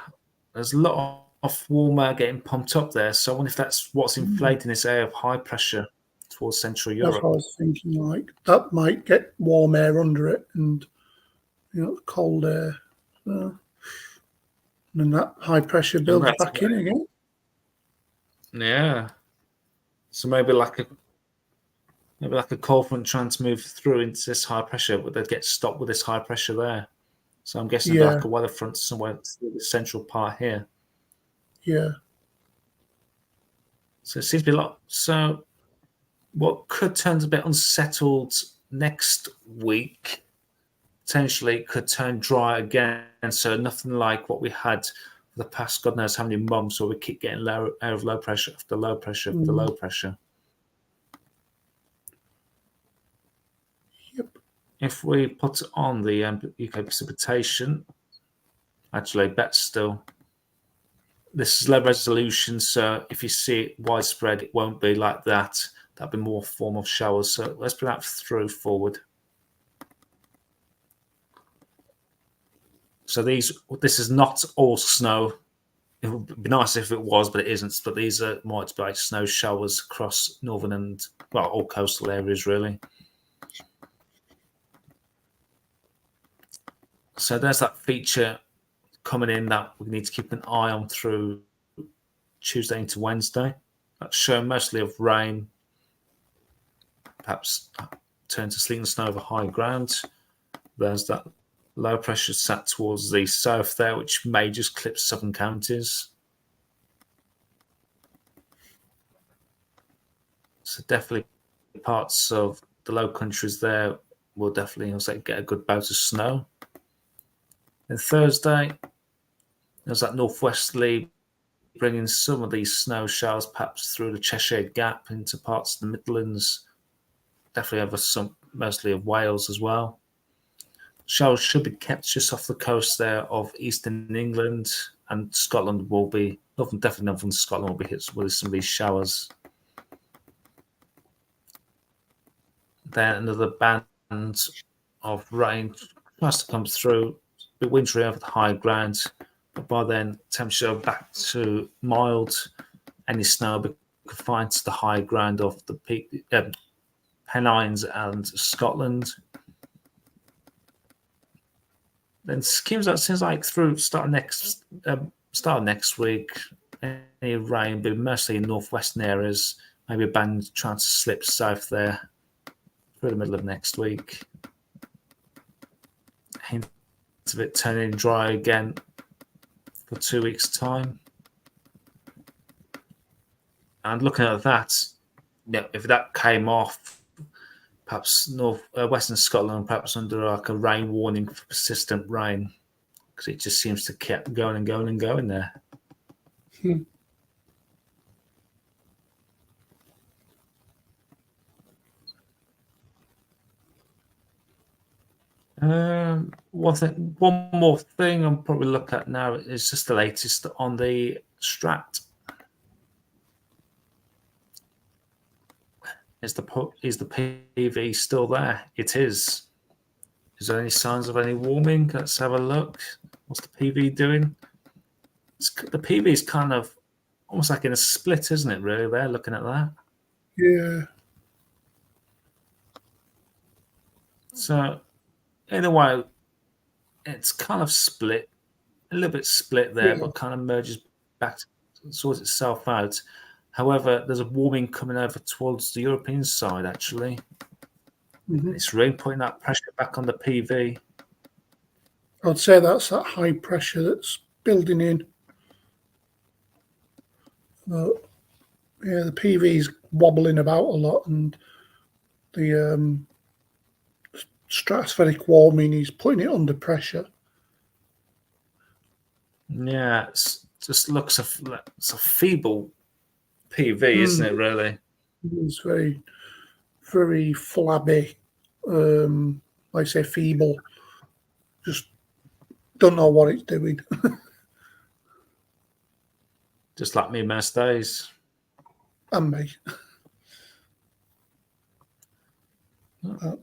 There's a lot of warm air getting pumped up there. So I wonder if that's what's inflating this area of high pressure towards Central Europe. That's what I was thinking, like that might get warm air under it and cold air. And then that high pressure builds back in again. Yeah. So maybe like a cold front trying to move through into this high pressure, but they'd get stopped with this high pressure there. So I'm guessing like a weather front somewhere through the central part here. Yeah. So it seems to be a lot. So what could turn a bit unsettled next week potentially could turn dry again. So nothing like what we had for the past God knows how many months, where we keep getting air of low pressure after low pressure after low pressure. Yep. If we put on the UK precipitation, actually, better still, this is low resolution, so if you see it widespread, it won't be like that. that'll be more form of showers. So let's bring that through forward. So this is not all snow. It would be nice if it was, but it isn't. But these might be like snow showers across northern and, well, all coastal areas, really. So there's that feature coming in that we need to keep an eye on through Tuesday into Wednesday. That's shown mostly of rain, perhaps turn to sleet and snow over high ground. There's that low pressure sat towards the south there, which may just clip southern counties. So definitely parts of the Low Countries there will definitely also get a good bout of snow. Then Thursday, there's that northwesterly bringing some of these snow showers perhaps through the Cheshire Gap into parts of the Midlands. Definitely over some, mostly of Wales as well. Showers should be kept just off the coast there of eastern England, and Scotland will be, definitely northern Scotland will be hit with some of these showers. Then another band of rain tries to come through, a bit wintry over the high ground, but by then temperature back to mild. Any snow will be confined to the high ground of the Pennines and Scotland. Then seems like through start of next week, any rain, but mostly in northwestern areas. Maybe a band trying to slip south there through the middle of next week. Hint of it turning dry again for 2 weeks' time. And looking at that, if that came off, perhaps western Scotland, perhaps under like a rain warning for persistent rain, because it just seems to keep going and going and going there. One more thing I'm probably look at now is just the latest on the Strat. Is the PV still there? It is. Is there any signs of any warming? Let's have a look. What's the PV doing? The PV is kind of almost like in a split, isn't it, really, there, looking at that? Yeah. So, in a way, it's kind of split, a little bit split there, but kind of merges back, sorts itself out. However, there's a warming coming over towards the European side, actually. It's really putting that pressure back on the PV. I'd say that's that high pressure that's building in. The PV's wobbling about a lot, and the stratospheric warming is putting it under pressure. Yeah, it just looks it's a feeble PV, isn't it, really? It's very, very flabby. Like I say, feeble. Just don't know what it's doing. Just like me most days. And me.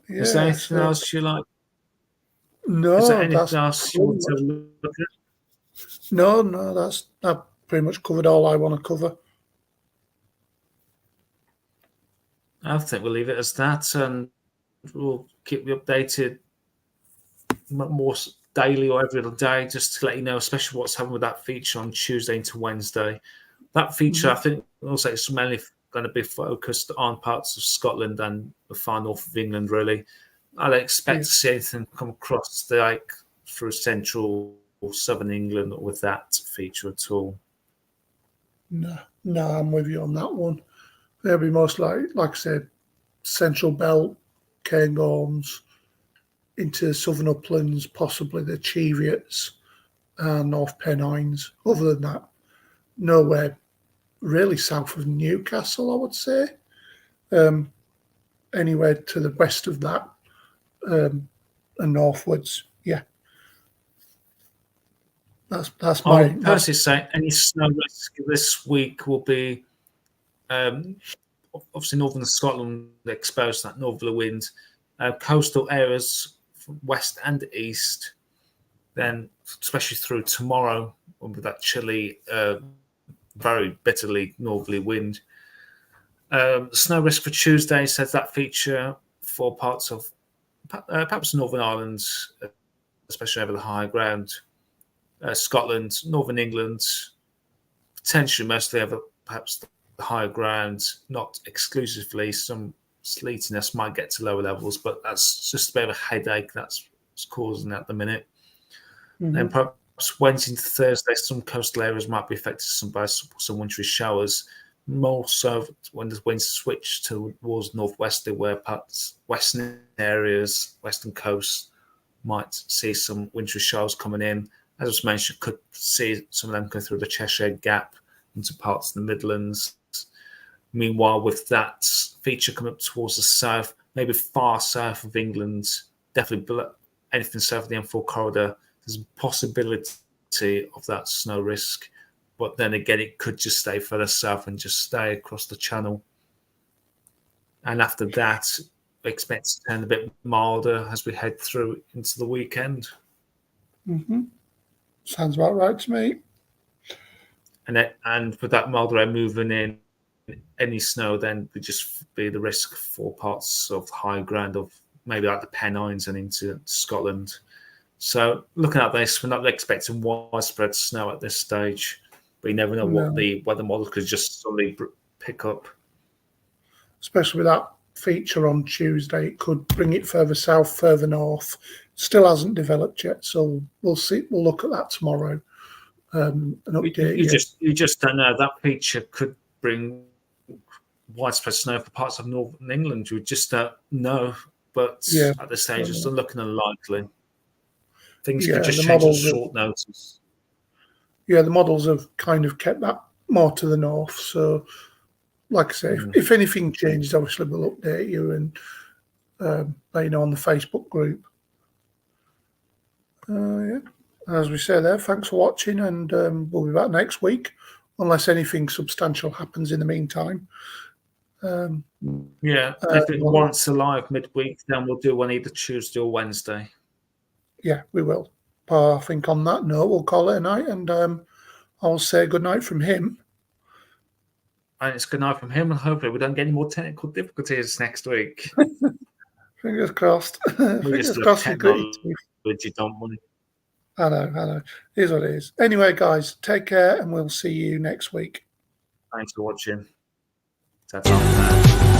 Is there anything else you like? No, is there anything else you want to look at? No, that pretty much covered all I want to cover. I think we'll leave it as that, and we'll keep you updated more daily or every other day, just to let you know, especially what's happening with that feature on Tuesday into Wednesday. That feature, I think, also is mainly going to be focused on parts of Scotland and the far north of England, really. I don't expect to see anything come across through central or southern England with that feature at all. No, I'm with you on that one. They'll be most like I said, Central Belt, Cairngorms, into southern uplands, possibly the Cheviots and North Pennines. Other than that, nowhere really south of Newcastle, I would say. Anywhere to the west of that and northwards, yeah. That's my. Percy's saying any snow risk this week will be obviously northern Scotland exposed to that northerly wind. Coastal areas from west and east, then especially through tomorrow with that chilly, very bitterly northerly wind. Snow risk for Tuesday says that feature for parts of perhaps Northern Ireland, especially over the high ground, Scotland, Northern England, potentially mostly over perhaps the higher ground, not exclusively. Some sleetiness might get to lower levels, but that's just a bit of a headache that's causing at the minute. Mm-hmm. And perhaps Wednesday to Thursday, some coastal areas might be affected by some wintry showers. More so when the winds switch towards northwesterly, where perhaps western areas, western coast, might see some wintry showers coming in. As I was mentioned, could see some of them go through the Cheshire Gap into parts of the Midlands. Meanwhile, with that feature coming up towards the south, maybe far south of England, definitely below, anything south of the M4 corridor, there's a possibility of that snow risk. But then again, it could just stay further south and just stay across the channel. And after that, we expect to turn a bit milder as we head through into the weekend. Mm-hmm. Sounds about right to me. And with that milder air moving in, any snow then would just be the risk for parts of high ground of maybe like the Pennines and into Scotland. So looking at this, we're not expecting widespread snow at this stage. But you never know what the weather model could just suddenly pick up. Especially with that feature on Tuesday, it could bring it further south, further north. Still hasn't developed yet, so we'll see. We'll look at that tomorrow. And update you just don't know. That feature could bring widespread snow for parts of northern England. You just don't know. But at this stage, it's still looking unlikely. Things could just change at short notice. Yeah, the models have kind of kept that more to the north. So, like I say, if anything changes, obviously we'll update you and let you know on the Facebook group. As we say there, thanks for watching, and we'll be back next week, unless anything substantial happens in the meantime. If it warrants a live midweek, then we'll do one either Tuesday or Wednesday. Yeah, we will. I think on that note, we'll call it a night, and I'll say good night from him. And it's good night from him, and hopefully we don't get any more technical difficulties next week. Fingers crossed. Fingers crossed. But you don't want it. I know. It is what it is. Anyway, guys, take care, and we'll see you next week. Thanks for watching. That's all.